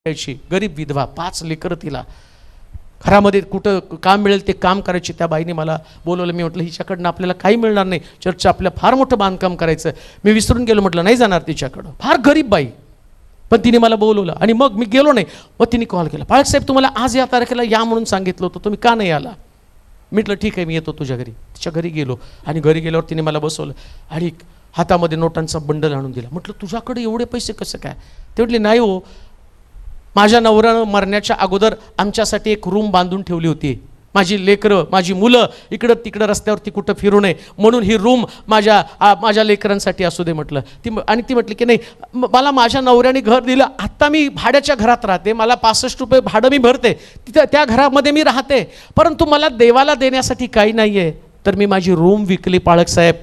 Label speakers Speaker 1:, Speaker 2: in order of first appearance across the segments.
Speaker 1: गरीब विधवा, 5 लेकरं तिला, घरामध्ये कुठं काम मिळेल ते काम करायची. त्या बाईने मला बोलवलं. मी म्हटलं हिच्याकडनं आपल्याला काही मिळणार नाही, चर्चचं आपल्या फार मोठं बांधकाम करायचं. मी विसरून गेलो, म्हटलं नाही जाणार तिच्याकडं. फार गरीब बाई, पण तिने मला बोलवलं आणि मग मी गेलो नाही. मग तिने कॉल केला, पाळकसाहेब तुम्हाला आज या तारखेला या म्हणून सांगितलं होतं, तुम्ही का नाही आला? म्हटलं ठीक आहे मी येतो तुझ्या घरी. तिच्या घरी गेलो आणि घरी गेल्यावर तिने मला बसवलं आणि हातामध्ये नोटांचा बंडल आणून दिला. म्हटलं तुझ्याकडे एवढे पैसे कसं काय? ते म्हटले नाही हो, माझ्या नवऱ्यानं मरण्याच्या अगोदर आमच्यासाठी एक रूम बांधून ठेवली होती. माझी लेकरं, माझी मुलं इकडं तिकडं रस्त्यावरती कुठं फिरू नये म्हणून ही रूम माझ्या लेकरांसाठी असू दे म्हटलं. आणि ती म्हटली की नाही, मला माझ्या नवऱ्याने घर दिलं, आत्ता मी भाड्याच्या घरात राहते, मला 65 रुपये भाडं मी भरते, तिथं त्या घरामध्ये मी राहते, परंतु मला देवाला देण्यासाठी काही नाही आहे, तर मी माझी रूम विकली. पाळकसाहेब,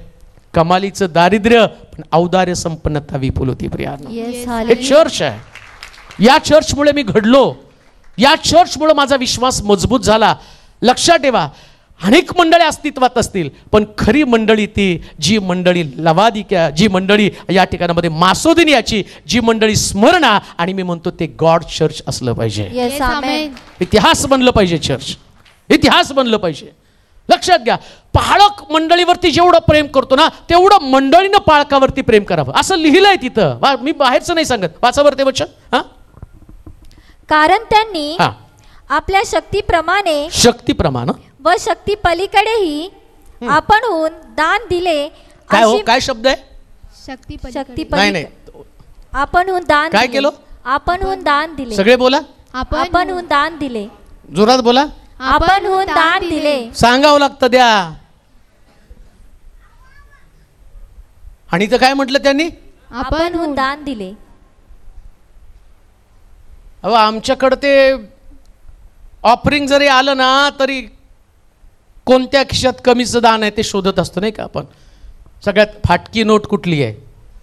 Speaker 1: कमालीचं दारिद्र्य पण औदार्य संपन्नता विपुल होती. प्रियानो, हे चर्च आहे. या चर्चमुळे मी घडलो, या चर्चमुळे माझा विश्वास मजबूत झाला. लक्षात ठेवा, अनेक मंडळी अस्तित्वात असतील, पण खरी मंडळी ती जी मंडळी लवादिक्या, जी मंडळी या ठिकाणामध्ये मासोदिनियाची, जी मंडळी स्मरणा, आणि मी म्हणतो ते गॉड चर्च असलं पाहिजे. इतिहास बनलं पाहिजे, चर्च इतिहास बनलं पाहिजे. लक्षात घ्या, पाळक मंडळीवरती जेवढं प्रेम करतो ना, तेवढं मंडळीनं पाळकावरती प्रेम करावं, असं लिहिलंय तिथं. मी बाहेरचं नाही सांगत, वाचावर ते वचन. हा,
Speaker 2: कारण त्यांनी आपल्या शक्तीप्रमाणे व शक्ती पलीकडेही आपणहून दान दिले.
Speaker 1: काय हो, काय शब्द आहे?
Speaker 2: शक्ती
Speaker 1: नाही,
Speaker 2: आपणहून दान
Speaker 1: काय केलं?
Speaker 2: आपणहून दान दिले.
Speaker 1: सगळे बोला,
Speaker 2: आपणहून दान दिले.
Speaker 1: जोरात बोला.
Speaker 2: आपणहून दान दिले.
Speaker 1: सांगावं लागतं द्या. आणि तर काय म्हटलं त्यांनी?
Speaker 2: आपणहून दान दिले.
Speaker 1: अहो, आमच्याकडे ते ऑफरिंग जरी आलं ना, तरी कोणत्या खिशात कमीचं दान आहे ते शोधत असतो, नाही का आपण? सगळ्यात फाटकी नोट कुठली आहे,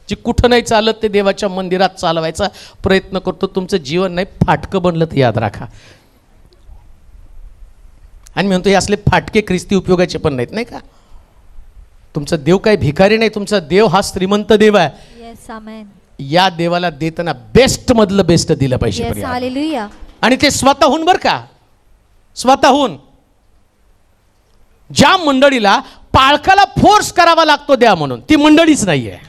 Speaker 1: जी कुठं नाही चालत, ते देवाच्या मंदिरात चालवायचा प्रयत्न करतो. तुमचं जीवन नाही फाटकं बनलं तर याद राखा. आणि मी म्हणतो हे असले फाटके ख्रिस्ती उपयोगाचे पण नाहीत, नाही का? तुमचा देव काही भिकारी नाही, तुमचा देव हा श्रीमंत देव आहे. या देवाला देताना बेस्ट मधलं बेस्ट दिलं पाहिजे. आणि ते स्वतःहून, बरं का, स्वतःहून. ज्या मंडळीला पाळकाला फोर्स करावा लागतो द्या म्हणून, ती मंडळीच नाही आहे,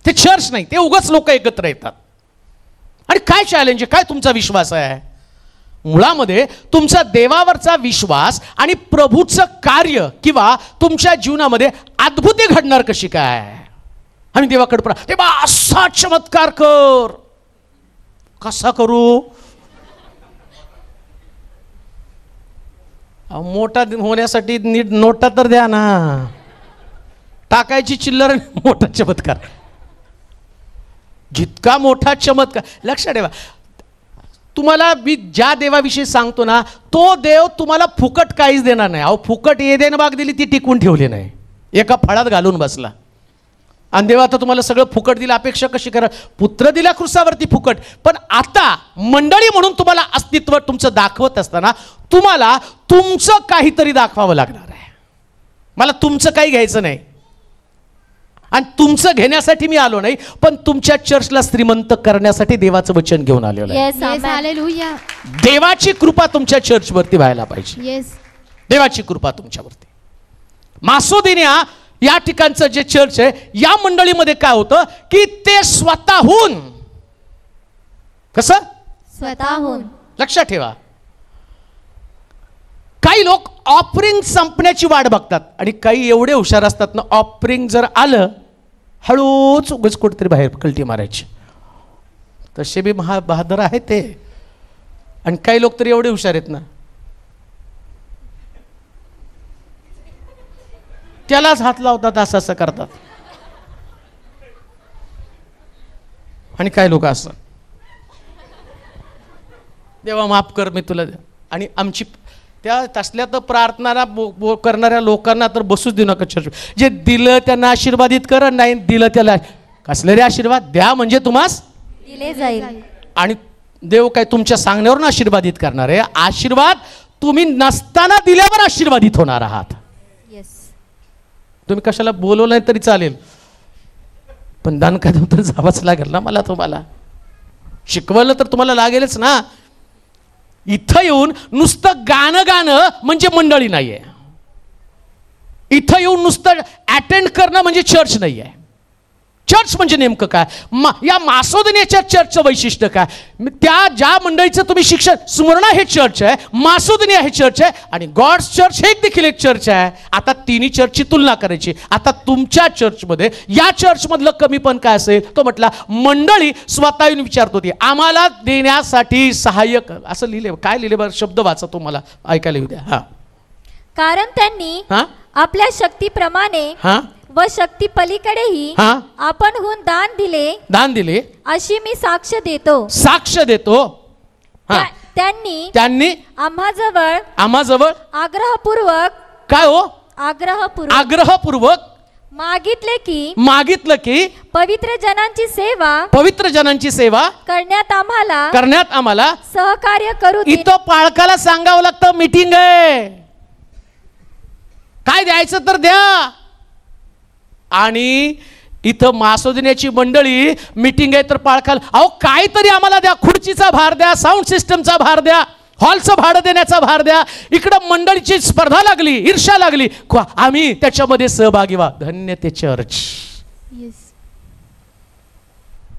Speaker 1: ते चर्च नाही, ते उगाच लोक एकत्र येतात. आणि काय चॅलेंज आहे, काय तुमचा विश्वास आहे? मुळामध्ये तुमचा देवावरचा विश्वास आणि प्रभूचं कार्य किंवा तुमच्या जीवनामध्ये अद्भुती घडणार कशी काय? आणि देवाकडे देवा असा चमत्कार कर. कसा करू? मोठा होण्यासाठी नीट नोटा तर द्या ना, टाकायची चिल्लर, मोठा चमत्कार. जितका मोठा चमत्कार, लक्षात ठेवा, तुम्हाला मी ज्या देवाविषयी सांगतो ना, तो देव तुम्हाला फुकट काहीच देणार नाही. अहो, फुकट एदेन बाग दिली ती टिकून ठेवली नाही, एका फळात घालून बसला. आणि देवा आता तुम्हाला सगळं फुकट दिलं, अपेक्षा कशी करा? पुत्र दिला क्रुसावरती फुकट, पण आता मंडळी म्हणून तुम्हाला अस्तित्व तुमचं दाखवत असताना तुम्हाला तुमचं काहीतरी दाखवावं लागणार आहे. मला तुमचं काही घ्यायचं नाही, आणि तुमचं घेण्यासाठी मी आलो नाही, पण तुमच्या चर्चला श्रीमंत करण्यासाठी देवाचं वचन घेऊन आलेलो आहे. देवाची कृपा तुमच्या चर्चवरती व्हायला पाहिजे. देवाची कृपा तुमच्यावरती. मासोदिनिया या ठिकाणचं जे चर्च आहे, या मंडळीमध्ये काय होतं की ते स्वतःहून, कसं
Speaker 2: स्वतःहून,
Speaker 1: लक्षात ठेवा, काही लोक ऑफरिंग संपण्याची वाट बघतात आणि काही एवढे हुशार असतात ना, ऑफरिंग जर आलं हळूच उगाच कुठेतरी बाहेर कल्टी मारायची. तसे बी बहादर आहे ते. आणि काही लोक तरी एवढे हुशार आहेत ना, त्यालाच हात लावतात, असं असं करतात. आणि काही लोक असं, देवा माफ कर, मी तुला. आणि आमची त्या तसल्या तर प्रार्थना करणाऱ्या लोकांना तर बसूच देऊ नका चर्च. जे दिलं त्यांना आशीर्वादित कर, नाही दिलं त्याला कसले रे आशीर्वाद द्या, म्हणजे तुम्हास
Speaker 2: दिले जाईल.
Speaker 1: आणि देव काय तुमच्या सांगण्यावरून आशीर्वादित करणार आहे? आशीर्वाद तुम्ही नसताना दिल्यावर आशीर्वादित होणार आहात. तुम्ही कशाला बोलवलं नाही तरी चालेल, पण दान काय तर जावंच लागेल ना मला तुम्हाला. शिकवलं तर तुम्हाला लागेलच ना. इथं येऊन नुसतं गाणं म्हणजे मंडळी नाही आहे. इथं येऊन नुसतं अटेंड करणं म्हणजे चर्च नाही आहे. चर्च म्हणजे नेमकं काय? या मासोदनीच्या चर्चचं वैशिष्ट्य काय? त्या ज्या मंडळीचं तुम्ही शिक्षण, स्मरणा हे चर्च आहे, मासोदनी हे चर्च आहे, आणि गॉड्स चर्च हे देखील एक चर्च आहे. आता तिन्ही चर्चची तुलना करायची. आता तुमच्या चर्चमध्ये या चर्चमधलं कमीपण काय असेल? तो म्हटला मंडळी स्वतः येऊन विचारत होती, आम्हाला देण्यासाठी सहाय्यक. असं लिहिले, काय लिहिले बरं? शब्द वाचा, तुम्हाला ऐकायला येऊ द्या. हा.
Speaker 2: कारण त्यांनी आपल्या शक्तीप्रमाणे व शक्ती पलीकडेही आपणहून दान दिले अशी मी साक्ष देतो. त्यांनी आम्हाजवळ आग्रहपूर्वक
Speaker 1: काय हो?
Speaker 2: आग्रहपूर्वक मागितलं की पवित्र जनांची सेवा करण्यात आम्हाला सहकार्य करू.
Speaker 1: इथं पाळकाला सांगावं लागतं मीटिंग आहे, काय द्यायचं तर द्या. आणि इथं मासोदण्याची मंडळी मीटिंग आहे तर पाळकाल, अहो काहीतरी आम्हाला द्या, खुर्चीचा भार द्या, साऊंड सिस्टमचा भार द्या, हॉलचं भाडं देण्याचा भार द्या. इकडं मंडळीची स्पर्धा लागली, ईर्ष्या लागली, आम्ही त्याच्यामध्ये सहभागी व्हा. धन्य ते चर्च.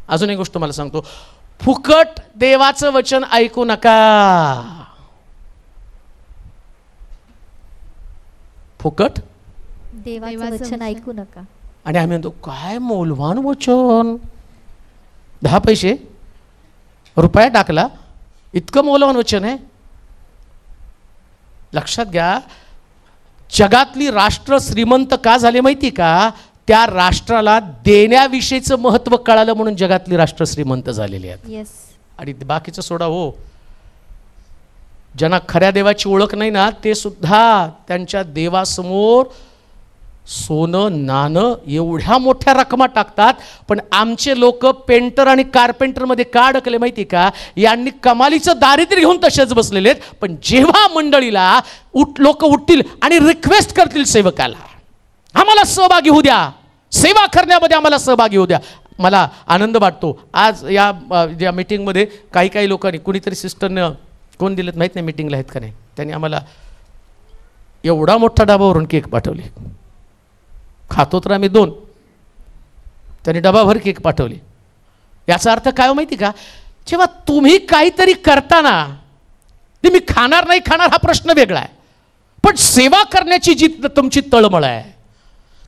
Speaker 1: अजून एक गोष्ट मला सांगतो, फुकट देवाचं वचन ऐकू नका. फुकट
Speaker 2: देवाचं वचन ऐकू नका.
Speaker 1: आणि आम्ही म्हणतो काय मौल्यवान वचन, 10 पैसे रुपया टाकला, इतकं मौल्यवान वचन आहे. लक्षात घ्या, जगातली राष्ट्र श्रीमंत का झाले माहिती का? त्या राष्ट्राला देण्याविषयीचं महत्त्व कळालं म्हणून जगातली राष्ट्र श्रीमंत झालेली आहेत. आणि बाकीचं सोडा हो, ज्यांना खऱ्या देवाची ओळख नाही ना, ते सुद्धा त्यांच्या देवासमोर सोनं नाणं एवढ्या मोठ्या रकमा टाकतात. पण आमचे लोक पेंटर आणि कार्पेंटरमध्ये का अडकले माहिती का? यांनी कमालीचं दारिद्र्य घेऊन तसेच बसलेले आहेत. पण जेव्हा मंडळीला लोक उठतील आणि रिक्वेस्ट करतील सेवकाला, आम्हाला सहभागी होऊ द्या, सेवा करण्यामध्ये आम्हाला सहभागी होऊ द्या, मला आनंद वाटतो. आज या मीटिंगमध्ये काही लोकांनी, कुणीतरी सिस्टरनं कोण दिलेत माहीत नाही, मीटिंगला आहेत का नाही, त्यांनी आम्हाला एवढा मोठा डबावरून केक पाठवले. खातो तर आम्ही 2, त्यांनी डबाभर केक पाठवले. याचा अर्थ काय हो माहिती का? जेव्हा तुम्ही काहीतरी करताना, ते मी खाणार नाही खाणार हा प्रश्न वेगळा आहे, पण सेवा करण्याची जी तुमची तळमळ आहे,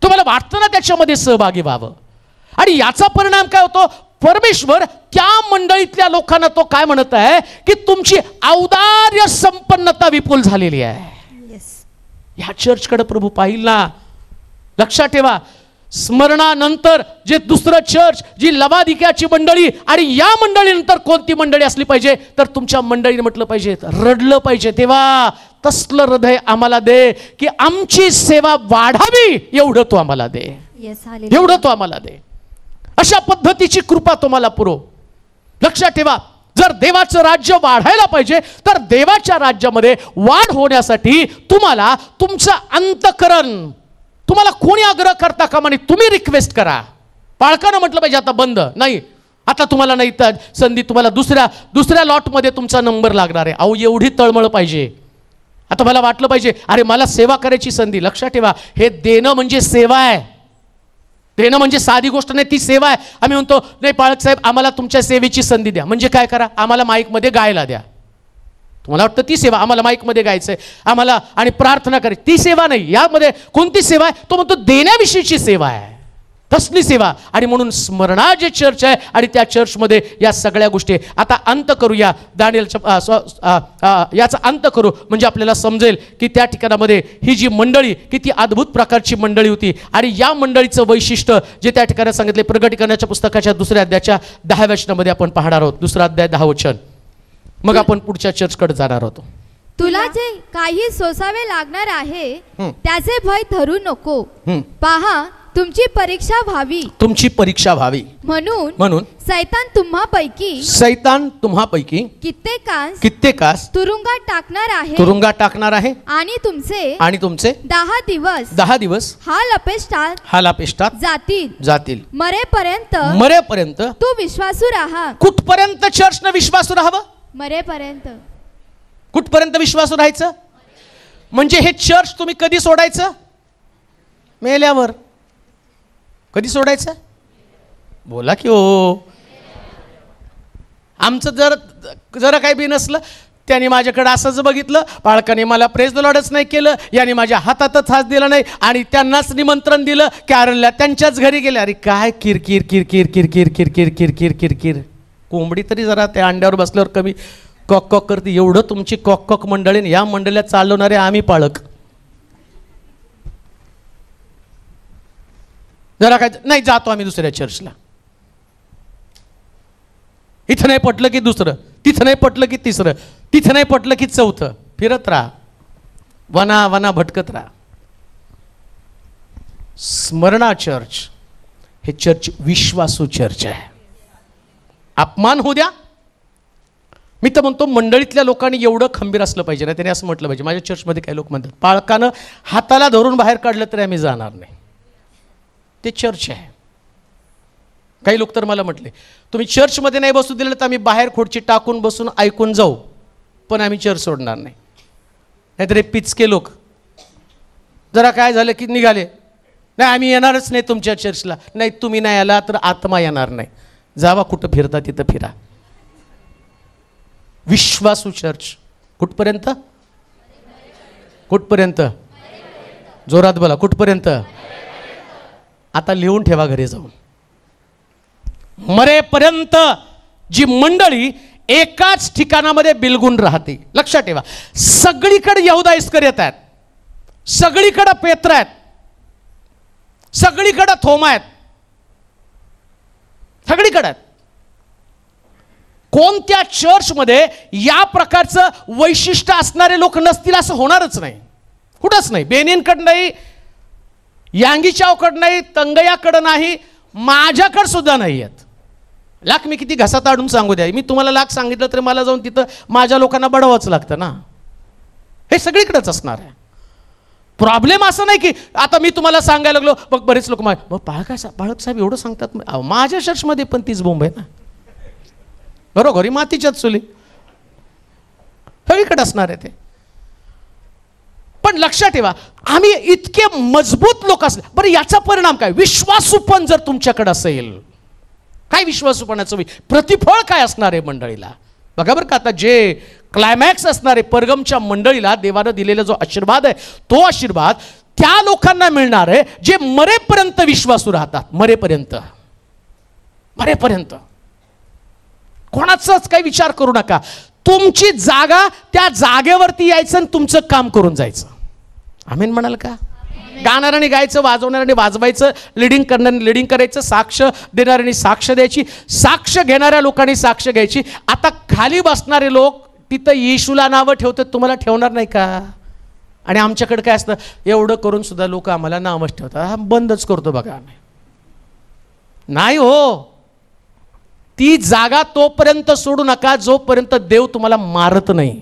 Speaker 1: तुम्हाला वाटतं ना त्याच्यामध्ये सहभागी व्हावं. आणि याचा परिणाम काय होतो? परमेश्वर त्या मंडळीतल्या लोकांना तो काय म्हणत आहे की तुमची औदार्य संपन्नता विपुल झालेली आहे. या चर्चकडे प्रभू पाहिल ना. लक्षात ठेवा, स्मरणानंतर जे दुसरं चर्च, जी लवादिक्याची मंडळी, आणि या मंडळीनंतर कोणती मंडळी असली पाहिजे? तर तुमच्या मंडळीने म्हटलं पाहिजे, रडलं पाहिजे, तेव्हा तसलं हृदय आम्हाला दे की आमची सेवा वाढावी, एवढं तो आम्हाला दे, एवढं तो आम्हाला दे. अशा पद्धतीची कृपा तुम्हाला पुरव. लक्षात ठेवा, जर देवाचं राज्य वाढायला पाहिजे तर देवाच्या राज्यामध्ये वाढ होण्यासाठी तुम्हाला तुमचं अंतःकरण, तुम्हाला कोणी आग्रह करता कामा नये, तुम्ही रिक्वेस्ट करा. पाळकानं म्हटलं पाहिजे आता बंद नाही, आता तुम्हाला नाही तर संधी, तुम्हाला दुसऱ्या लॉटमध्ये तुमचा नंबर लागणार आहे. अहो एवढी तळमळ पाहिजे. आता मला वाटलं पाहिजे अरे मला सेवा करायची संधी. लक्षात ठेवा, हे देणं म्हणजे सेवा आहे. देणं म्हणजे साधी गोष्ट नाही, ती सेवा आहे. आम्ही म्हणतो नाही पाळक साहेब आम्हाला तुमच्या सेवेची संधी द्या. म्हणजे काय करा? आम्हाला माईकमध्ये गायला द्या. तुम्हाला वाटतं ती सेवा? आम्हाला माईकमध्ये गायचं आहे, आम्हाला आणि प्रार्थना करायची, ती सेवा नाही. यामध्ये कोणती सेवा आहे? तो म्हणतो देण्याविषयीची सेवा आहे, तसली सेवा. आणि म्हणून स्मरणा जे चर्च आहे आणि त्या चर्चमध्ये या सगळ्या गोष्टी. आता अंत करूया दानिएलच्या, याचा अंत करू म्हणजे आपल्याला समजेल की त्या ठिकाणामध्ये ही जी मंडळी किती अद्भुत प्रकारची मंडळी होती. आणि या मंडळीचं वैशिष्ट्य जे त्या ठिकाणी सांगितले प्रकटीकरणाच्या पुस्तकाच्या 2ऱ्या अध्यायाच्या 10व्या वचनामध्ये आपण पाहणार आहोत. 2रा अध्याय 10 वचन. मग आपण पुढच्या चर्चकडे जाणार आहोत.
Speaker 3: तुला जे काही सोसावे लागणार आहे त्याचे भय धरू नको. पहा तुमची परीक्षा व्हावी,
Speaker 1: तुमची परीक्षा व्हावी
Speaker 3: म्हणून सैतान तुम्हापैकी
Speaker 1: कित्येकास
Speaker 3: तुरुंगात टाकणार आहे आणि तुमचे 10 दिवस हाल अपेष्टात जातील. मरेपर्यंत
Speaker 1: तू
Speaker 3: विश्वासू राहा.
Speaker 1: कुठपर्यंत चर्चनं विश्वासू राहावं?
Speaker 3: मरेपर्यंत.
Speaker 1: कुठपर्यंत विश्वासू राहायचं? म्हणजे हे चर्च तुम्ही कधी सोडायचं? मेल्यावर. कधी सोडायचं? बोला की हो. आमचं जरा काही बी नसलं, त्याने माझ्याकडे असंच बघितलं, बाळकाने मला प्रेज द लॉर्डच नाही केलं, याने माझ्या हातातच हात दिला नाही आणि त्यांनाच निमंत्रण दिलं, कॅरलला त्यांच्याच घरी गेले. अरे काय किरकिर किरकिर किरकिर किरकिर किरकिर किरकिर. कोंबडी तरी जरा त्या अंड्यावर बसल्यावर कमी कॉक कॉक करते. एवढं तुमची कॉक कॉक मंडळी, या मंडळात चालवणारे आम्ही पाळक. जरा काय नाही, जातो आम्ही दुसऱ्या चर्चला. इथं नाही पटलं की दुसरं, तिथं नाही पटलं की तिसरं, तिथं नाही पटलं की चौथं. फिरत राहा, वना भटकत राहा. स्मरणा चर्च हे चर्च विश्वासू चर्च आहे. अपमान होऊ द्या. मी तर म्हणतो मंडळीतल्या लोकांनी एवढं खंबीर असलं पाहिजे ना. त्याने असं म्हटलं पाहिजे. माझ्या चर्चमध्ये काही लोक म्हणतात पाळकानं हाताला धरून बाहेर काढलं तरी आम्ही जाणार नाही. ते चर्च आहे. काही लोक तर मला म्हटले तुम्ही चर्चमध्ये नाही बसू दिलं तर आम्ही बाहेर खुर्ची टाकून बसून ऐकून जाऊ, पण आम्ही चर्च सोडणार नाही. नाहीतर हे पिचके लोक जरा काय झालं की निघाले, नाही आम्ही येणारच नाही तुमच्या चर्चला. नाही, तुम्ही नाही आला तर आत्मा येणार नाही. जावा कुठं फिरता तिथं फिरा. विश्वासू चर्च कुठपर्यंत? कुठपर्यंत? जोरात बोला. कुठपर्यंत? आता लिहून ठेवा घरी जाऊन. मरेपर्यंत जी मंडळी एकाच ठिकाणामध्ये बिलगून राहते. लक्षात ठेवा, सगळीकडे यहुदा इस्करियोत आहेत, सगळीकडे पेत्र आहेत, सगळीकडे थोमा आहेत, सगळीकडे आहेत. कोणत्या चर्चमध्ये या प्रकारचं वैशिष्ट्य असणारे लोक नसतील असं होणारच नाही. कुठंच नाही. बेनिनकडं नाही, यांगीचावकडं नाही, तंगयाकडं नाही, माझ्याकडं सुद्धा नाही आहेत. लाख मी किती घसात आडून सांगू द्या, मी तुम्हाला लाख सांगितलं तर मला जाऊन तिथं माझ्या लोकांना बडवाच लागतं ना. हे सगळीकडेच असणार आहे. प्रॉब्लेम असं नाही की आता मी तुम्हाला सांगायला लागलो, मग बरेच लोक मग पाळक साहेब एवढं सांगतात. माझ्या चर्चमध्ये पण तीच बोंब आहे ना. घरोघरी मातीच्याच चुली. सगळीकडे असणार आहे ते. पण लक्षात ठेवा, आम्ही इतके मजबूत लोक असले. बरं, याचा परिणाम काय? विश्वासूपण जर तुमच्याकडे असेल, काय विश्वासूपणाचं प्रतिफळ काय असणार आहे मंडळीला? बघा बरं का, आता जे क्लायमॅक्स असणार आहे परगमच्या मंडळीला देवानं दिलेला जो आशीर्वाद आहे, तो आशीर्वाद त्या लोकांना मिळणार आहे जे मरेपर्यंत विश्वासू राहतात. मरेपर्यंत. कोणाचाच काही विचार करू नका. तुमची जागा, त्या जागेवरती यायचं आणि तुमचं काम करून जायचं. आमेन म्हणाल का? गाणाऱ्याने गायचं, वाजवणाऱ्याने वाजवायचं, लिडिंग करणाऱ्याने लिडिंग करायचं, साक्ष देणाऱ्याने साक्ष द्यायची, साक्ष घेणाऱ्या लोकांनी साक्ष घ्यायची. आता खाली बसणारे लोक तिथं येशूला नावं ठेवतात, तुम्हाला ठेवणार नाही का? आणि आमच्याकडे काय असतं, एवढं करून सुद्धा लोक आम्हाला नावच ठेवतात. हा बंदच करतो बघा आम्ही. नाही हो, ती जागा तोपर्यंत सोडू नका जोपर्यंत देव तुम्हाला मारत नाही.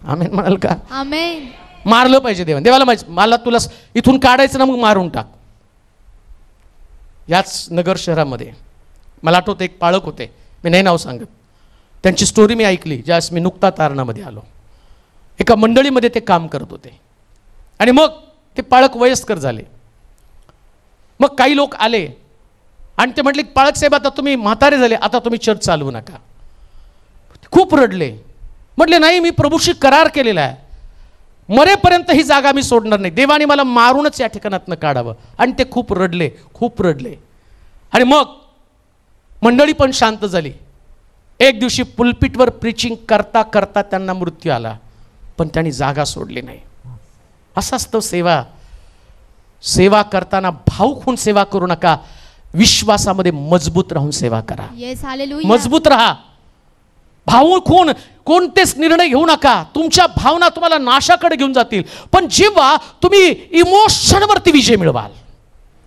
Speaker 1: आमेन म्हणाल का?
Speaker 3: आमेन.
Speaker 1: मारलं पाहिजे देवाला. देवाला माहिती, मला तुला इथून काढायचं ना, मग मारून टाक. याच नगर शहरामध्ये मला आठवतं एक पाळक होते, मी नाही नाव सांगत. त्यांची स्टोरी मी ऐकली ज्यावेळेस मी नुकता तारणामध्ये आलो. एका मंडळीमध्ये ते काम करत होते आणि मग ते पाळक वयस्कर झाले. मग काही लोक आले आणि ते म्हटले, पाळक साहेब आता तुम्ही म्हातारे झाले, आता तुम्ही चर्च चालवू नका. खूप रडले. म्हटले नाही, मी प्रभूशी करार केलेला आहे, मरेपर्यंत ही जागा मी सोडणार नाही, देवाने मला मारूनच या ठिकाणातनं काढावं. आणि ते खूप रडले, खूप रडले. आणि मग मंडळी पण शांत झाली. एक दिवशी पुलपिटवर प्रीचिंग करता करता त्यांना मृत्यू आला, पण त्यांनी जागा सोडली नाही. असं असतं सेवा. सेवा करताना भावुक होऊन सेवा करू नका, विश्वासामध्ये मजबूत राहून सेवा करा. मजबूत राहा. भावुक होऊन कोणतेच निर्णय घेऊ नका. तुमच्या भावना तुम्हाला नाशाकडे घेऊन जातील. पण जेव्हा तुम्ही इमोशनवरती विजय मिळवाल,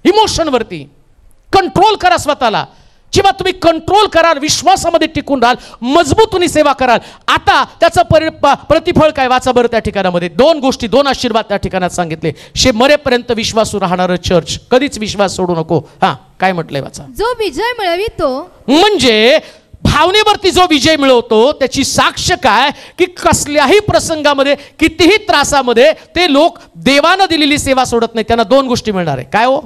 Speaker 1: इमोशनवरती कंट्रोल करा स्वतःला. जेव्हा तुम्ही कंट्रोल कराल, विश्वासामध्ये टिकून राहाल, मजबूतीने सेवा कराल, आता त्याचं प्रतिफळ काय? वाचा बरं त्या ठिकाणामध्ये 2 गोष्टी, 2 आशीर्वाद त्या ठिकाणात सांगितले. मरेपर्यंत विश्वासू राहणारं चर्च, कधीच विश्वास सोडू नको. हा, काय म्हटलंय वाचा.
Speaker 3: जो विजय मिळवितो,
Speaker 1: म्हणजे भावनेवरती जो विजय मिळवतो त्याची साक्ष काय की कसल्याही प्रसंगामध्ये, कितीही त्रासामध्ये ते लोक देवानं दिलेली सेवा सोडत नाही. त्यांना 2 गोष्टी मिळणार आहे. काय हो?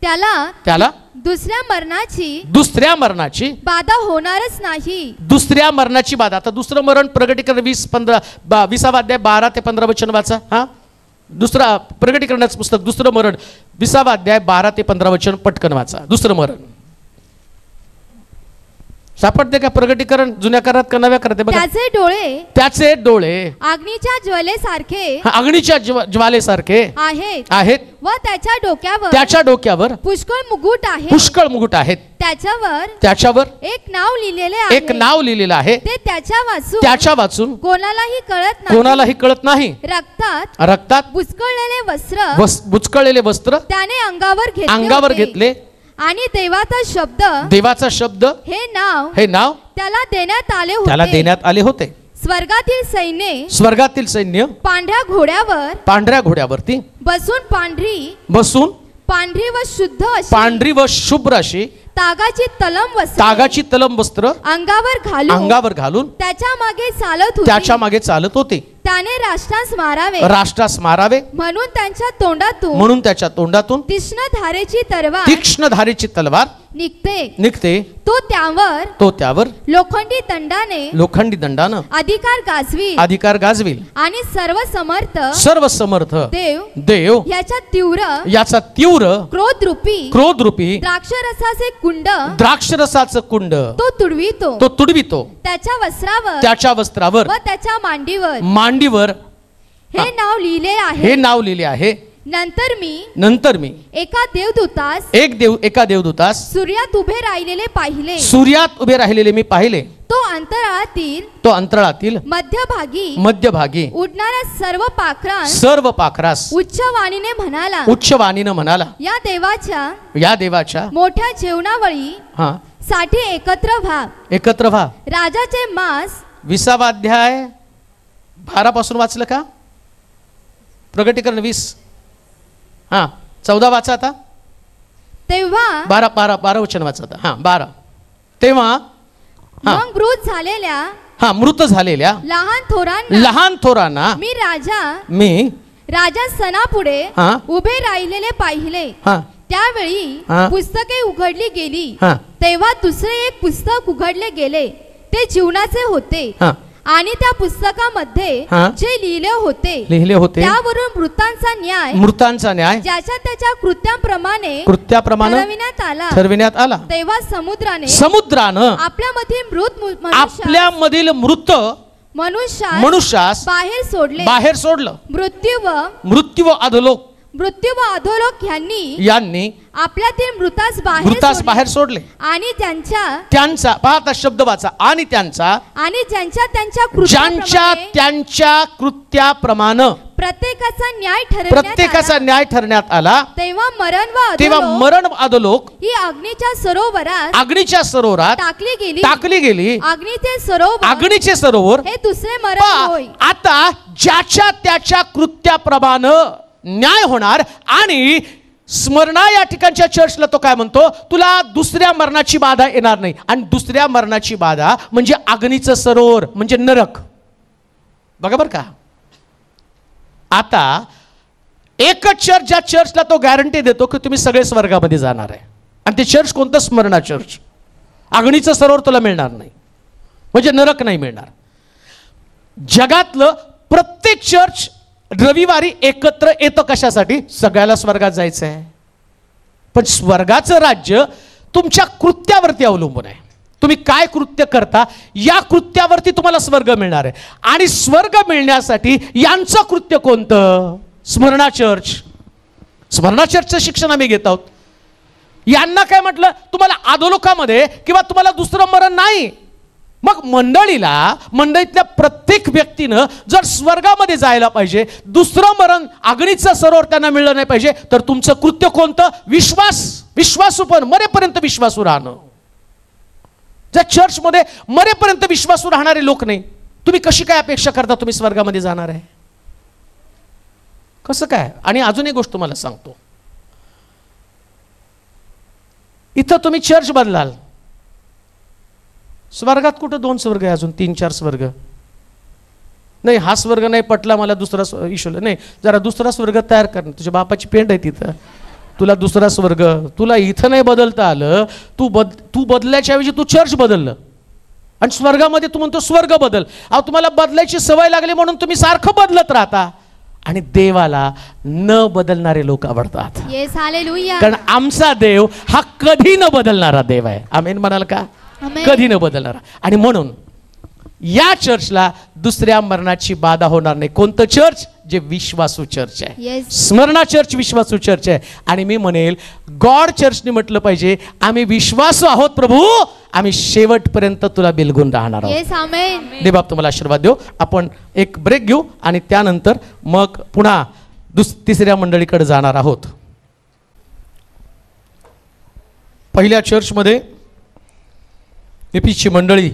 Speaker 1: त्याला दुसऱ्या मरणाची
Speaker 3: बाधा होणारच नाही.
Speaker 1: दुसऱ्या मरणाची बाधा. आता दुसरं मरण प्रगटीकरण 20 अध्याय 12 ते 15 वचन वाचा. हा, दुसरा प्रगटीकरणाचं पुस्तक, दुसरं मरण 20 अध्याय 12 ते 15 वचन पटकन वाचा. दुसरं मरण सापडते का? प्रगटीकरण जुन्या करात का नव्या करात? त्याचे डोळे
Speaker 3: अग्नीच्या ज्वालेसारखे,
Speaker 1: अग्नीच्या ज्वालेसारखे आहेत
Speaker 3: व त्याच्या डोक्यावर पुष्कळ मुकुट आहेत.
Speaker 1: त्याच्यावर
Speaker 3: एक नाव
Speaker 1: लिहिलेलं आहे.
Speaker 3: ते त्याच्या वाचून
Speaker 1: कोणालाही कळत नाही. रक्तात बुचकळलेले वस्त्र त्याने अंगावर घेतले
Speaker 3: आणि देवाचा शब्द हे नाव त्याला देण्यात आले होते.
Speaker 1: स्वर्गातील सैन्य पांढऱ्या घोड्यावरती बसून पांढरी व शुभ्र अशी तागाची तलम वस्त्र अंगावर घालून त्याच्या मागे चालत होते.
Speaker 3: त्याने
Speaker 1: राष्ट्रास मारावे
Speaker 3: म्हणून त्याच्या तोंडातून
Speaker 1: तीक्ष्ण धारेची तलवार निघते. तो त्यावर लोखंडी दंडाने अधिकार गाजवील आणि सर्व समर्थ देव याचा तीव्र क्रोधरूपी द्राक्षरसाचे कुंड तो तुडवितो. त्याच्या वस्त्रावर
Speaker 3: व त्याच्या
Speaker 1: मांडीवर
Speaker 3: हे
Speaker 1: नाव लिहिले आहे. नंतर मी एका देवदूतास सूर्यात उभे राहिलेले मी पाहिले. तो अंतराळातील मध्यभागी
Speaker 3: उडणाऱ्या
Speaker 1: सर्व पाखरास
Speaker 3: उच्चवाणीने म्हणाला,
Speaker 1: या देवाच्या
Speaker 3: मोठ्या जेवणावळी साठी एकत्र व्हा. राजाचे मांस
Speaker 1: 20 अध्याय 12 पासून वाचलं का? प्रगटीकरण 20 14 वाचा आता.
Speaker 3: तेव्हा
Speaker 1: 12 वचन वाचा आता. 12. तेव्हा
Speaker 3: मग
Speaker 1: मृत झालेल्या लहान थोरांना मी राजा
Speaker 3: सणापुढे उभे राहिलेले पाहिले. त्यावेळी पुस्तके उघडली गेली. तेव्हा दुसरे एक पुस्तक उघडले गेले. ते जीवनाचे होते आणि त्या पुस्तकामध्ये जे लिहिले होते त्यावरून मृतांचा न्याय ज्याच्या त्याच्या कृत्याप्रमाणे ठरविण्यात आला. तेव्हा
Speaker 1: समुद्रानं आपल्यामधील मृत मनुष्यास बाहेर सोडलं. मृत्यू व अधोलोक यांनी
Speaker 3: आपल्यातील मृतास
Speaker 1: बाहेर सोडले.
Speaker 3: आणि
Speaker 1: त्यांचा पाहता शब्द वाचा. आणि त्यांच्या कृत्याप्रमाणे प्रत्येकाचा न्याय ठरण्यात आला.
Speaker 3: तेव्हा
Speaker 1: मरण व अधोलोक
Speaker 3: ही अग्नीच्या सरोवरात
Speaker 1: टाकली गेली. अग्नीचे सरोवर
Speaker 3: हे दुसरे मरण होय.
Speaker 1: आता ज्याच्या त्याच्या कृत्याप्रमाणे न्याय होणार. आणि स्मरणा या ठिकाणच्या चर्चला तो काय म्हणतो? तुला दुसऱ्या मरणाची बाधा येणार नाही. आणि दुसऱ्या मरणाची बाधा म्हणजे अग्नीचं सरोवर, म्हणजे नरक. बघा बरं का. आता एकच चर्च, ज्या चर्चला तो गॅरंटी देतो की तुम्ही सगळे स्वर्गामध्ये जाणार आहे. आणि ते चर्च कोणतं? स्मरणा चर्च. अग्नीचं सरोवर तुला मिळणार नाही, म्हणजे नरक नाही मिळणार. जगातलं प्रत्येक चर्च रविवारी एकत्र येतं कशासाठी? सगळ्याला स्वर्गात जायचं आहे. पण स्वर्गाचं राज्य तुमच्या कृत्यावरती अवलंबून आहे. तुम्ही काय कृत्य करता या कृत्यावरती तुम्हाला स्वर्ग मिळणार आहे. आणि स्वर्ग मिळण्यासाठी यांचं कृत्य कोणतं? स्मरणा चर्च. स्मरणा चर्चचं शिक्षण आम्ही घेत आहोत. यांना काय म्हटलं? तुम्हाला अधोलोकामध्ये किंवा तुम्हाला दुसरं मरण नाही. मग मंडळीतल्या प्रत्येक व्यक्तीनं जर स्वर्गामध्ये जायला पाहिजे, दुसरं मरण अग्नीचं सरोवर त्यांना मिळलं नाही पाहिजे, तर तुमचं कृत्य कोणतं? विश्वासू पण मरेपर्यंत विश्वासू राहणं. ज्या चर्चमध्ये मरेपर्यंत विश्वासू राहणारे लोक नाही, तुम्ही कशी काय अपेक्षा करता तुम्ही स्वर्गामध्ये जाणार आहे? कसं काय? आणि अजून एक गोष्ट तुम्हाला सांगतो, इथं तुम्ही चर्च बदलाल, स्वर्गात कुठं 2 स्वर्ग आहे? अजून 3-4 स्वर्ग नाही. हा स्वर्ग नाही पटला मला, दुसरा ईश्वर नाही, जरा दुसरा स्वर्ग तयार कर. तुझ्या बापाची पेंड आहे तिथं, तुला दुसरा स्वर्ग. तुला इथं नाही बदलता आलं, तू बदलायच्या ऐवजी तू चर्च बदललं, आणि स्वर्गामध्ये तू म्हणतो स्वर्ग बदल. अहो, तुम्हाला बदलायची सवय लागली म्हणून तुम्ही सारखं बदलत राहता. आणि देवाला न बदलणारे लोक आवडतात.
Speaker 3: Yes, hallelujah.
Speaker 1: कारण आमचा देव हा कधी न बदलणारा देव आहे. आमेन म्हणाल का? कधी न बदलणारा. आणि म्हणून या चर्चला दुसऱ्या मरणाची बाधा होणार नाही. कोणतं चर्च? जे विश्वासू चर्च आहे. स्मरणा चर्च विश्वासू चर्च आहे. आणि मी म्हणेल गॉड चर्चने म्हटलं पाहिजे, आम्ही विश्वासू आहोत प्रभू, आम्ही शेवटपर्यंत तुला बिलगून राहणार आहोत. देवबाप तुम्हाला आशीर्वाद देव. आपण एक ब्रेक घेऊ आणि त्यानंतर मग पुन्हा तिसऱ्या मंडळीकडे जाणार आहोत. पहिल्या चर्चमध्ये एफिसची मंडळी,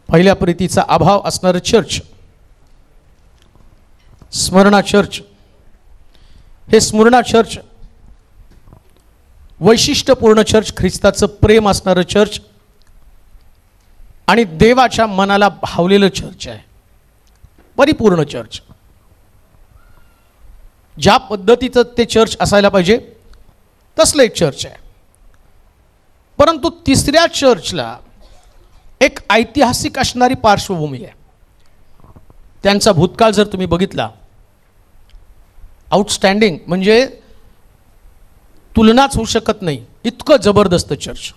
Speaker 1: पहिल्या प्रीतीचा अभाव असणारं चर्च, स्मरणा चर्च. हे स्मरणा चर्च वैशिष्ट्यपूर्ण चर्च, ख्रिस्ताचं प्रेम असणारं चर्च आणि देवाच्या मनाला भावलेलं चर्च आहे. परिपूर्ण चर्च. ज्या पद्धतीचं ते चर्च असायला पाहिजे तसलं एक चर्च आहे. परंतु तिसऱ्या चर्चला एक ऐतिहासिक असणारी पार्श्वभूमी आहे. त्यांचा भूतकाळ जर तुम्ही बघितला, आउटस्टँडिंग, म्हणजे तुलनाच होऊ शकत नाही इतकं जबरदस्त चर्च.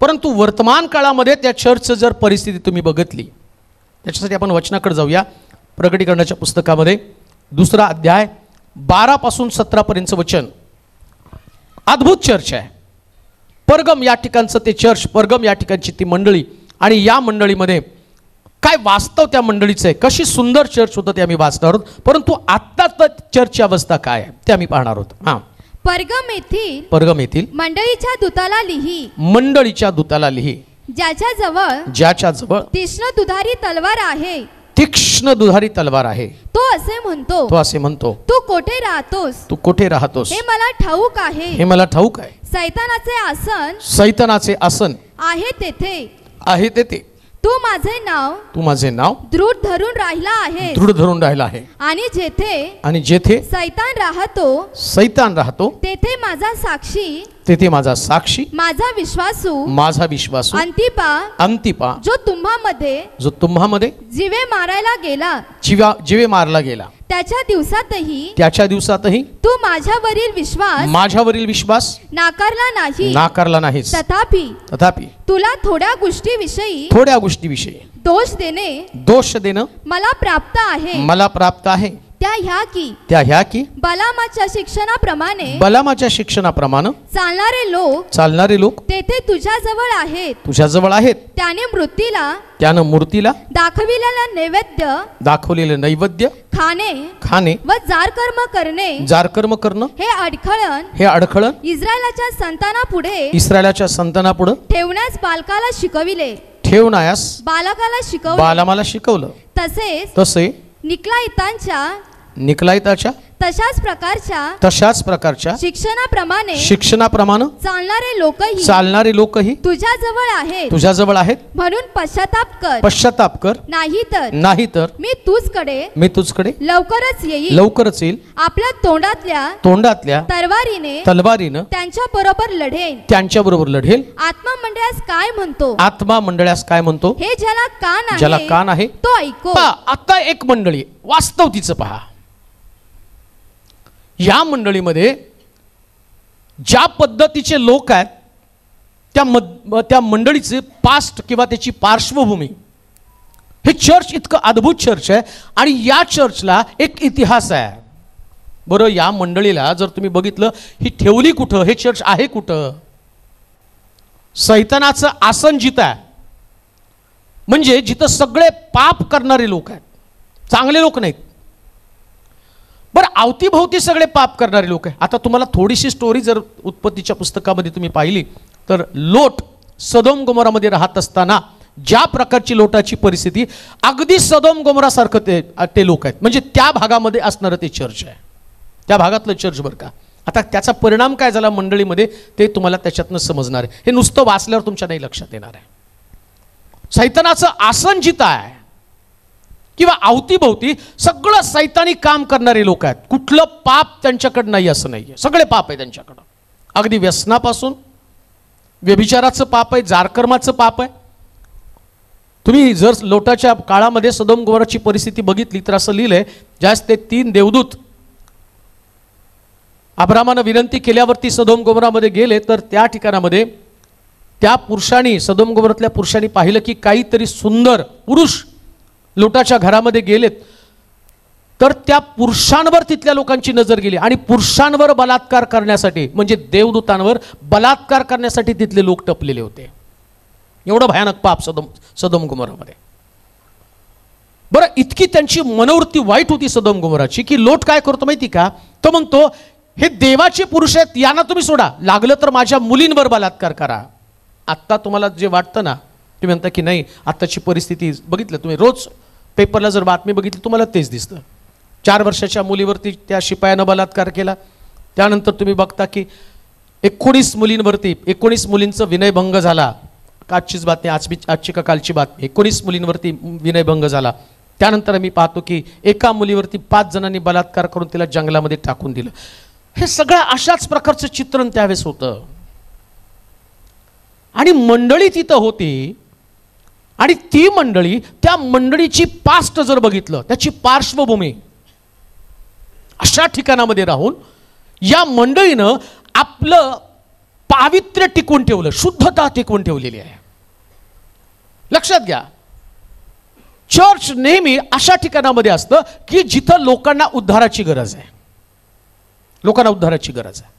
Speaker 1: परंतु वर्तमान काळामध्ये त्या चर्चचं जर परिस्थिती तुम्ही बघितली, त्याच्यासाठी आपण वचनाकडे जाऊया. प्रकटीकरणाच्या पुस्तकामध्ये 2 अध्याय 12 पासून 17 पर्यंतचं वचन. अद्भुत चर्च आहे. परगम या ठिकाणचं ते चर्च, परगम या ठिकाणची ती मंडळी, आणि या मंडळीमध्ये काय वास्तव त्या मंडळीचं आहे, कशी सुंदर चर्च होतं ते आम्ही वाचणार आहोत. परंतु आत्ता चर्चची अवस्था काय आहे ते आम्ही पाहणार आहोत. हां. परगम येथील
Speaker 3: मंडळीच्या दूताला लिही,
Speaker 1: मंडळीच्या दूताला लिही, ज्याच्या जवळ
Speaker 3: तीक्ष्ण दुधारी तलवार आहे,
Speaker 1: तीक्ष्ण दुधारी तलवार आहे.
Speaker 3: तो असे म्हणतो, तू कोठे राहतोस, हे मला ठाऊक आहे.
Speaker 1: सैतानाचे आसन आहे तेथे.
Speaker 3: तू माझे नाव दृढ धरून राहिला आहे. आणि जेथे सैतान राहतो तेथे माझा साक्षी माझा विश्वासू अंतिपा जो तुम्हामध्ये जीवे मारला गेला त्याच्या दिवसातही तू माझ्यावरील विश्वास नाकारला नाहीस. तथापि तुला थोड्या गोष्टीविषयी दोष देणं मला प्राप्त आहे. त्या ह्या की बलामाच्या शिक्षणाप्रमाणे चालणारे लोक तेथे तुझ्याजवळ आहेत. त्याने मूर्तीला दाखविलेलं नैवेद्य खाणे व जार कर्म करणं हे अडखळण इस्रायलाच्या संतानापुढे ठेवण्यास बालामाला शिकवलं. तसे निकलाइताच्या तशाच प्रकारच्या शिक्षणाप्रमाणे चालणारे लोकही तुझ्याजवळ आहेत. म्हणून पश्चाताप कर, नाहीतर मी तुझकडे लवकरच येईल. आपल्या तोंडातल्या तलवारीने त्यांच्या बरोबर लढेल. आत्मा मंडळास काय म्हणतो हे ज्याला कान आहे तो ऐको. आता एक मंडळी वास्तव तिचं पहा. या मंडळीमध्ये ज्या पद्धतीचे लोक आहेत, त्या मंडळीचे पास्ट किंवा त्याची पार्श्वभूमी, हे चर्च इतकं अद्भुत चर्च आहे. आणि या चर्चला एक इतिहास आहे. बरं, या मंडळीला जर तुम्ही बघितलं, ही ठेवली कुठं, हे चर्च आहे कुठं?
Speaker 1: सैतानाचं आसन जिथं आहे, म्हणजे जिथं सगळे पाप करणारे लोक आहेत, चांगले लोक नाहीत. बरं, अवतीभोवती सगळे पाप करणारे लोक आहेत. आता तुम्हाला थोडीशी स्टोरी जर उत्पत्तीच्या पुस्तकामध्ये तुम्ही पाहिली तर लोट सदोम गोमोरामध्ये राहत असताना ज्या प्रकारची लोटाची परिस्थिती, अगदी सदोम गोमोरासारखं ते लोक आहेत. म्हणजे त्या भागामध्ये असणारं ते चर्च आहे, त्या भागातलं चर्च बरं का. आता त्याचा परिणाम काय झाला मंडळीमध्ये ते तुम्हाला त्याच्यातनं समजणार आहे. हे नुसतं वाचल्यावर तुमच्या नाही लक्षात येणार आहे. सैतानाचं आसन जिथं आहे किंवा अवतीभोवती सगळं सैतानी काम करणारे लोक आहेत. कुठलं पाप त्यांच्याकडं नाही असं नाही आहे, सगळे पाप आहे त्यांच्याकडं. अगदी व्यसनापासून, व्यभिचाराचं पाप आहे, जारकर्माचं पाप आहे. तुम्ही जर लोटाच्या काळामध्ये सदोम गोमोराची परिस्थिती बघितली तर असं लिहिलंय, ज्यास ते 3 देवदूत अब्रामानं विनंती केल्यावरती सदोम गोमोरामध्ये गेले, तर त्या ठिकाणामध्ये त्या पुरुषांनी, सदोम गोमोरातल्या पुरुषांनी पाहिलं की काहीतरी सुंदर पुरुष लोटाच्या घरामध्ये गेलेत. तर त्या पुरुषांवर तिथल्या लोकांची नजर गेली आणि पुरुषांवर बलात्कार करण्यासाठी, म्हणजे देवदूतांवर बलात्कार करण्यासाठी तिथले लोक टपलेले होते. एवढं भयानक पाप सदोम गोमोरामध्ये. बरं, इतकी त्यांची मनोवृत्ती वाईट होती सदोम गोमोराची की लोट काय करतो माहिती का, तो म्हणतो हे देवाचे पुरुष आहेत, यांना तुम्ही सोडा, लागलं तर माझ्या मुलींवर बलात्कार करा. आत्ता तुम्हाला जे वाटतं ना, तुम्ही म्हणता की नाही, आत्ताची परिस्थिती बघितलं तुम्ही, रोज पेपरला जर बातमी बघितली तुम्हाला तेच दिसतं. 4 वर्षाच्या मुलीवरती त्या शिपायानं बलात्कार केला. त्यानंतर तुम्ही बघता की 19 मुलींवरती, 19 मुलींचा विनयभंग झाला. आजचीच बातमी, आजची का कालची बातमी, 19 मुलींवरती विनयभंग झाला. त्यानंतर आम्ही पाहतो की एका मुलीवरती 5 जणांनी बलात्कार करून तिला जंगलामध्ये टाकून दिलं. हे सगळं अशाच प्रकारचं चित्रण त्यावेळेस होतं. आणि मंडळी तिथं होती आणि ती मंडळी, त्या मंडळीची पास्ट जर बघितलं, त्याची पार्श्वभूमी, अशा ठिकाणामध्ये राहून या मंडळीनं आपलं पावित्र्य टिकवून ठेवलं, शुद्धता टिकवून ठेवलेली आहे. लक्षात घ्या, चर्च नेहमी अशा ठिकाणामध्ये असतं की जिथं लोकांना उद्धाराची गरज आहे, लोकांना उद्धाराची गरज आहे.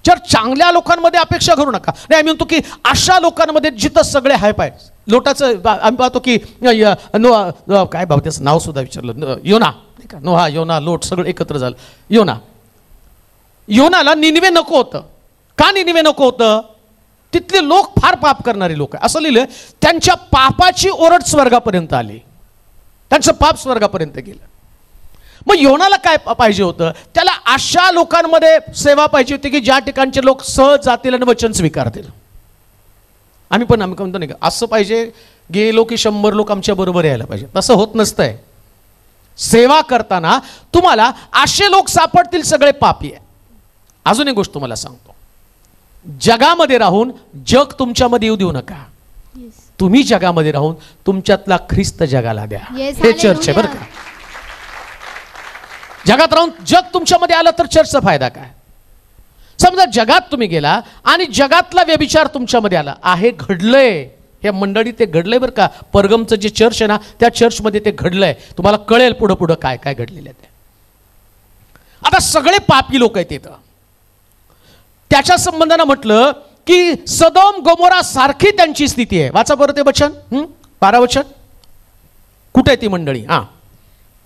Speaker 1: जर चांगल्या लोकांमध्ये अपेक्षा करू नका. नाही, आम्ही म्हणतो की अशा लोकांमध्ये जिथं सगळे हाय पाय. लोटाचं आम्ही पाहतो की काय भाऊ त्याचं नाव सुद्धा विचारलं, योना नाही का, नोहा, योना, लोट सगळं एकत्र झालं. योनाला निनिवे नको होतं. का निनिवे नको होतं? तिथले लोक फार पाप करणारे लोक आहे. असं लिहिलं, त्यांच्या पापाची ओरड स्वर्गापर्यंत आली, त्यांचं पाप स्वर्गापर्यंत गेलं. मग योनाला काय पाहिजे होतं? त्याला अशा लोकांमध्ये सेवा पाहिजे होती की ज्या ठिकाणचे लोक सहज जातील आणि वचन स्वीकारतील. आम्ही म्हणतो नाही का, असं पाहिजे गेलो की 100 लोक आमच्या बरोबर यायला पाहिजे. तसं होत नसतंय. सेवा करताना तुम्हाला असे लोक सापडतील सगळे पापी आहे. अजून एक गोष्ट तुम्हाला सांगतो, जगामध्ये राहून जग तुमच्यामध्ये येऊ देऊ नका. तुम्ही जगामध्ये राहून तुमच्यातला ख्रिस्त जगाला द्या. हे चर्च आहे बरं का. जगात राहून जग तुमच्यामध्ये आलं तर चर्चचा फायदा काय? समजा जगात तुम्ही गेला आणि जगातला व्यभिचार तुमच्यामध्ये आला आहे, घडलंय, हे मंडळी ते घडलंय बरं का. परगमचं जे चर्च आहे ना, त्या चर्चमध्ये ते घडलंय. तुम्हाला कळेल पुढं पुढं काय काय घडलेलं आहे ते. आता सगळे पापी लोक आहेत तिथं. त्याच्या संबंधानं म्हटलं की सदोम गोमोरा सारखी त्यांची स्थिती आहे. वाचा बरं ते वचन, 12 वचन. कुठे आहे ती मंडळी?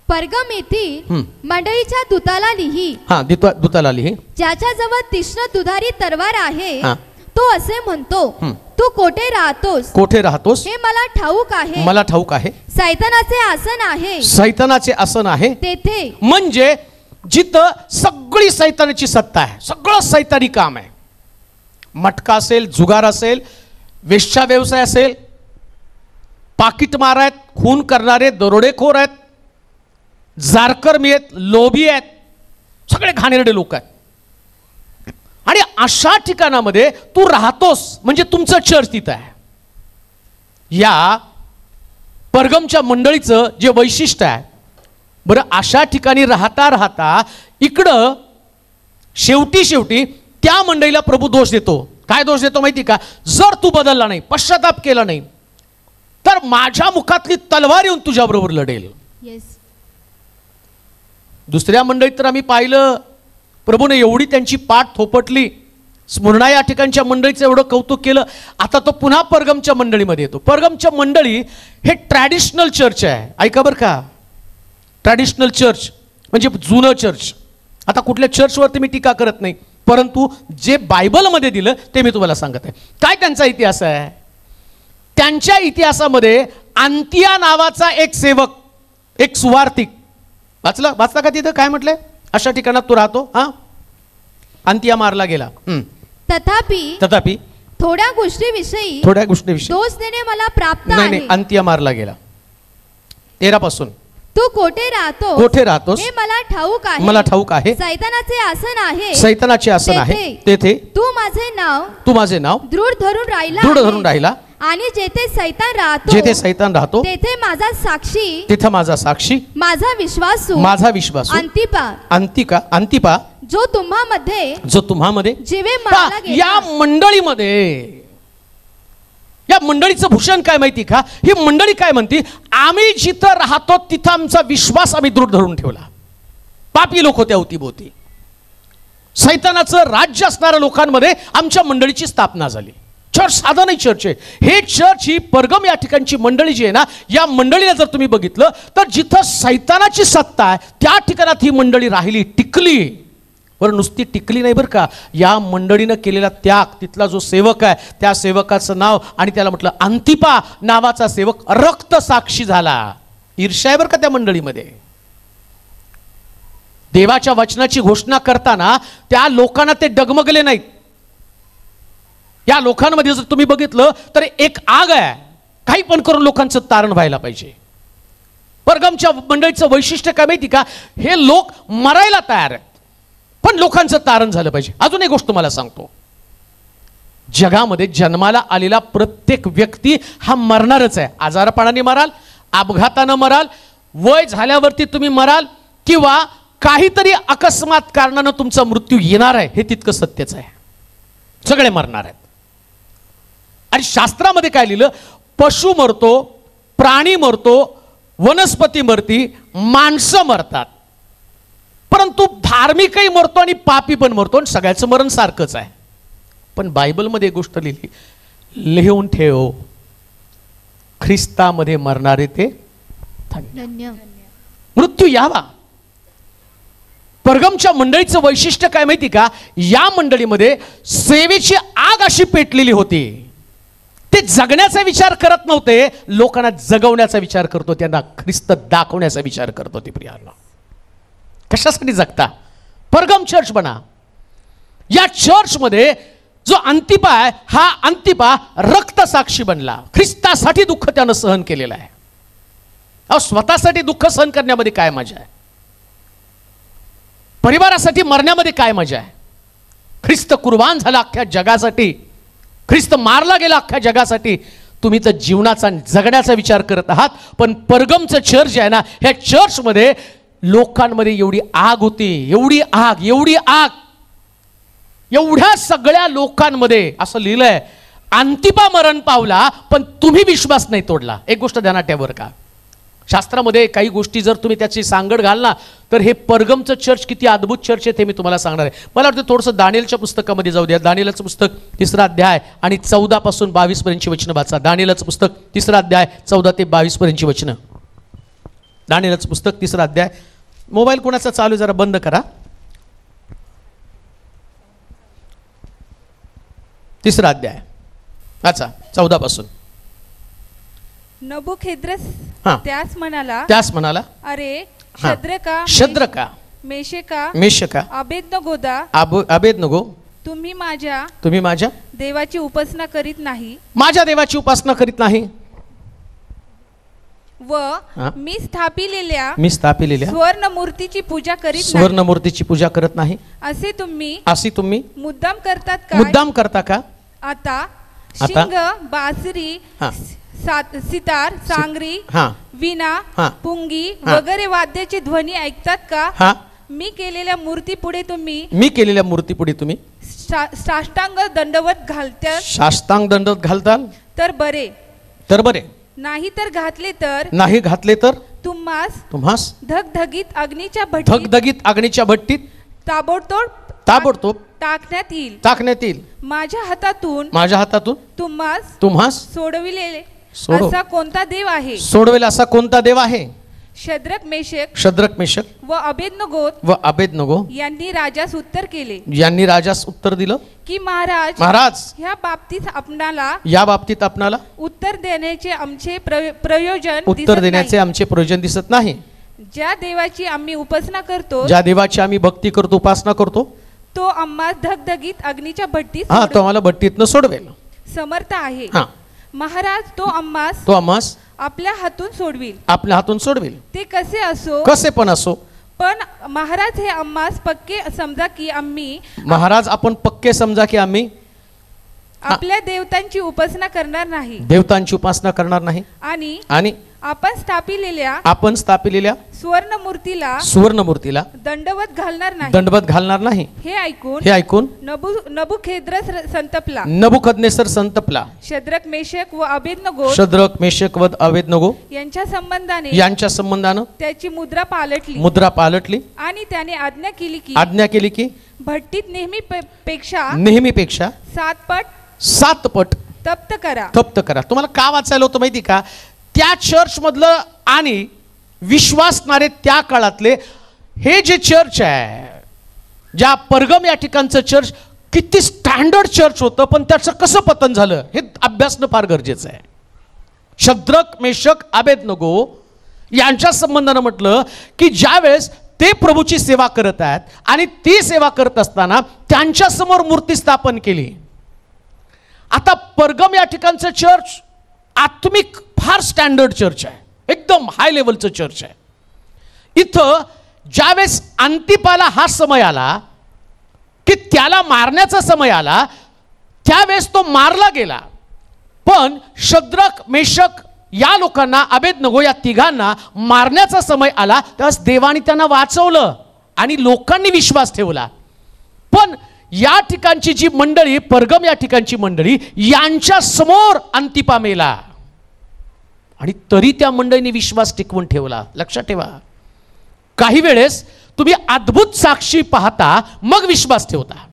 Speaker 3: परगम येथील मंडळीच्या दूताला लिही.
Speaker 1: दूताला लिही.
Speaker 3: ज्याच्या जवळ तीक्ष्ण दुधारी तलवार आहे, तो असे म्हणतो, तू कोठे राहतोस?
Speaker 1: कोठे राहतोस
Speaker 3: हे मला ठाऊक आहे.
Speaker 1: मला ठाऊक आहे.
Speaker 3: सैतानाचे आसन आहे.
Speaker 1: सैतानाचे आसन आहे
Speaker 3: तेथे.
Speaker 1: म्हणजे जिथं सगळी सैतानाची सत्ता आहे, सगळं सैतानी काम आहे. मटका असेल, जुगार असेल, वेश्या व्यवसाय असेल, पाकिटमार आहेत, खून करणारे दरोडेखोर आहेत, जारकर्मी आहेत, लोभी आहेत, सगळे घाणेरडे लोक आहेत. आणि अशा ठिकाणामध्ये तू राहतोस म्हणजे तुमचं चर्च तिथं आहे. या परगमच्या मंडळीचं जे वैशिष्ट्य आहे बरं, अशा ठिकाणी राहता राहता इकडं शेवटी त्या मंडळीला प्रभू दोष देतो. काय दोष देतो माहिती का? जर तू बदलला नाही, पश्चाताप केला नाही, तर माझ्या मुखातली तलवार येऊन तुझ्याबरोबर लढेल. दुसऱ्या मंडळीत तर आम्ही पाहिलं, प्रभूने एवढी त्यांची पाठ थोपटली, स्मुर्णा या ठिकाणच्या मंडळीचं एवढं कौतुक केलं. आता तो पुन्हा परगमच्या मंडळीमध्ये येतो. परगमच्या मंडळी हे ट्रॅडिशनल चर्च आहे. ऐका बरं का, ट्रॅडिशनल चर्च म्हणजे जुनं चर्च. आता कुठल्या चर्चवरती मी टीका करत नाही, परंतु जे बायबलमध्ये दिलं ते मी तुम्हाला सांगत आहे. काय त्यांचा इतिहास आहे? त्यांच्या इतिहासामध्ये अंतिया नावाचा एक सेवक, एक सुवार्तिक, वाचला का तिथं काय म्हटलंय? अशा ठिकाणात तो राहतो. अंतिया मारला गेला. तथापि
Speaker 3: थोड्या गोष्टीविषयी दोष देणे मला प्राप्त आहे.
Speaker 1: नाही, अंतिया मारला गेला. 13 पासून
Speaker 3: तू कोठे राहतोस हे मला ठाऊक आहे. सैतानाचे आसन आहे
Speaker 1: तेथे
Speaker 3: तू माझे नाव दृढ धरून राहिला. आणि जेथे सैतान राहतो तेथे माझा साक्षी माझा विश्वासू अंतिपा जो तुम्हामध्ये जीवे मारला गेला.
Speaker 1: या मंडळीचं भूषण काय माहिती का? ही मंडळी काय म्हणती? आम्ही जिथं राहतो तिथं आमचा विश्वास आम्ही दृढ धरून ठेवला. पापी लोक होते अवतीभोवती, सैतानाचं राज्य असणाऱ्या लोकांमध्ये आमच्या मंडळीची स्थापना झाली. चर्च साधा नाही चर्च आहे हे. चर्च ही परगम या ठिकाणची मंडळी जी आहे ना, या मंडळीला जर तुम्ही बघितलं तर जिथं सैतानाची सत्ता आहे त्या ठिकाणात ही मंडळी राहिली, टिकली. बरं, नुसती टिकली नाही बरं का, या मंडळीनं केलेला त्याग, तिथला जो सेवक आहे त्या सेवकाचं नाव, आणि त्याला म्हटलं अंतिपा नावाचा सेवक रक्त साक्षी झाला. ईर्ष्या आहे बरं का त्या मंडळीमध्ये. देवाच्या वचनाची घोषणा करताना त्या लोकांना ते डगमगले नाहीत. या लोकांमध्ये जर तुम्ही बघितलं तर एक आग आहे, काही पण करून लोकांचं तारण व्हायला पाहिजे. परगमच्या मंडळीचं वैशिष्ट्य काय माहिती का? हे लोक मरायला तयार आहेत पण लोकांचं तारण झालं पाहिजे. अजून एक गोष्ट तुम्हाला सांगतो, जगामध्ये जन्माला आलेला प्रत्येक व्यक्ती हा मरणारच आहे. आजारपणाने मराल, अपघातानं मराल, वय झाल्यावरती तुम्ही मराल, किंवा काहीतरी अकस्मात कारणानं तुमचा मृत्यू येणार आहे. हे तितकं सत्यच आहे. सगळे मरणार आहेत. आणि शास्त्रामध्ये काय लिहिलं? पशु मरतो, प्राणी मरतो, वनस्पती मरती, माणसं मरतात, परंतु धार्मिकही मरतो आणि पापी पण मरतो, आणि सगळ्याचं मरण सारखंच आहे. पण बायबलमध्ये एक गोष्ट लिहिली, लिहून ठेव, ख्रिस्तामध्ये मरणारे ते धन्य. मृत्यू यावा. परगमच्या मंडळीचं वैशिष्ट्य काय माहिती का? या मंडळीमध्ये सेवेची आग अशी पेटलेली होती. ते जगण्याचा विचार करत नव्हते, लोकांना जगवण्याचा विचार करतो, त्यांना ख्रिस्त दाखवण्याचा विचार करतो. ते प्रियांनो, कशासाठी जगता? परगम चर्च बना. या चर्चमध्ये जो अंतिपा आहे, हा अंतिपा रक्तसाक्षी बनला. ख्रिस्तासाठी दुःख त्यानं सहन केलेलं आहे. अहो, स्वतःसाठी दुःख सहन करण्यामध्ये काय मजा आहे? परिवारासाठी मरण्यामध्ये काय मजा आहे? ख्रिस्त कुर्बान झाला अख्ख्या जगासाठी, ख्रिस्त मारला गेला अख्ख्या जगासाठी. तुम्ही तर जीवनाचा जगण्याचा विचार करत आहात. पण परगमचं चर्च आहे ना, ह्या चर्चमध्ये लोकांमध्ये एवढी आग होती, एवढी आग, एवढी आग, एवढ्या सगळ्या लोकांमध्ये असं लिहिलंय, अंतिपा मरण पावला पण तुम्ही विश्वास नाही तोडला. एक गोष्ट ध्यानात ठेवा बरं का, शास्त्रामध्ये काही गोष्टी जर तुम्ही त्याची सांगड घालना तर हे परगमचं चर्च किती अद्भुत चर्च आहे ते मी तुम्हाला सांगणार आहे. मला वाटतं थोडंसं दानिएलच्या पुस्तकामध्ये जाऊ द्या. दानिएलचं पुस्तक 3रा अध्याय आणि 14 पासून 22 पर्यंतची वचनं वाचा. दानिएलचं पुस्तक 3रा अध्याय 14 ते 22 पर्यंतची वचनं. दानिएलचं पुस्तक 3रा अध्याय. मोबाईल कोणाचा चालू जरा बंद करा. 3रा अध्याय वाचा 14 पासून.
Speaker 3: नबुकद्रेस त्यास म्हणाला, अरे
Speaker 1: शद्रका मेशका अबेदनगो,
Speaker 3: तुम्ही
Speaker 1: माझ्या
Speaker 3: देवाची उपासना करीत नाही,
Speaker 1: माझ्या देवाची उपासना करीत नाही,
Speaker 3: व मी स्थापिलेल्या स्वर्ण मूर्तीची पूजा करत नाही, असे तुम्ही मुद्दाम करता का? आता शिंग, बासरी, सितार, सांगरी, वीणा, पुंगी वगैरे वाद्याचे ध्वनी ऐकतात का? मी केलेल्या मूर्ती पुढे तुम्ही साष्टांग दंडवत घालताल तर बरे, नाही तर घातले तर तुम्हास धगधगीत अग्नीच्या भट्टीत ताबडतोब टाकण्यात येईल
Speaker 1: टाकण्यात येईल.
Speaker 3: माझ्या हातातून
Speaker 1: तुम्हास
Speaker 3: सोडविलेले
Speaker 1: सोडव.
Speaker 3: असा कोणता देव आहे?
Speaker 1: सोडवेल असा कोणता देव आहे?
Speaker 3: शद्रक
Speaker 1: मेशक
Speaker 3: व
Speaker 1: अबेदनगो
Speaker 3: यांनी राजास उत्तर केले.
Speaker 1: यांनी राजास उत्तर दिलं
Speaker 3: की महाराज
Speaker 1: या बाबतीत आपणाला
Speaker 3: उत्तर देण्याचे आमचे प्रयोजन
Speaker 1: दिसत नाही.
Speaker 3: ज्या देवाची आम्ही उपासना करतो,
Speaker 1: ज्या देवाची आम्ही भक्ती करतो, उपासना करतो,
Speaker 3: तो आम्हा धगधगीत अग्नीच्या भट्टीत
Speaker 1: तो आम्हाला भट्टीतनं सोडवेल.
Speaker 3: समर्थ आहे. महाराज तो आम्हास आपल्या हातून सोडविल. ते कसे पण असो, पण महाराज हे आम्हास पक्के समजा की आम्ही आपल्या देवतांची उपासना करणार नाही आणि आपण स्थापिलेल्या सुवर्णमूर्तीला दंडवत घालणार नाही. हे ऐकून नबुकदनेसर संतपला. शद्रक मेशक व अबेदनगो यांच्या संबंधाने त्याची मुद्रा पालटली आणि त्याने आज्ञा केली की भट्टीत नेहमीपेक्षा 7 पट तप्त करा. तुम्हाला का वाचायला होतं माहिती का? त्या चर्च मधलं आणि विश्वासणारे त्या काळातले हे जे चर्च आहे, ज्या परगम या ठिकाणचं चर्च किती स्टँडर्ड चर्च होतं, पण त्याचं कसं पतन झालं हे अभ्यासणं फार गरजेचं आहे. शद्रक मेशक अबेदनगो यांच्या संबंधानं म्हटलं की ज्यावेळेस ते प्रभूची सेवा करत आहेत आणि ती सेवा करत असताना त्यांच्या समोर मूर्ती स्थापन केली. आता परगम या ठिकाणचं चर्च आत्मिक फार स्टँडर्ड चर्च आहे, एकदम हाय लेवलचं चर्च आहे. इथं ज्यावेळेस अंतिपाला हा समय आला की त्याला मारण्याचा समय आला, त्यावेळेस तो मारला गेला. पण शद्रक मेशक या लोकांना, अबेदनगो या तिघांना मारण्याचा समय आला, त्यावेळेस देवाने त्यांना वाचवलं आणि लोकांनी विश्वास ठेवला. पण या ठिकाणची जी मंडळी, परगम या ठिकाणची मंडळी, यांच्या समोर अंतिपा मेला आणि तरी त्या मंडळीने विश्वास टिकवून ठेवला. लक्षात ठेवा, काही वेळेस तुम्ही अद्भुत साक्षी पाहता मग विश्वास ठेवता.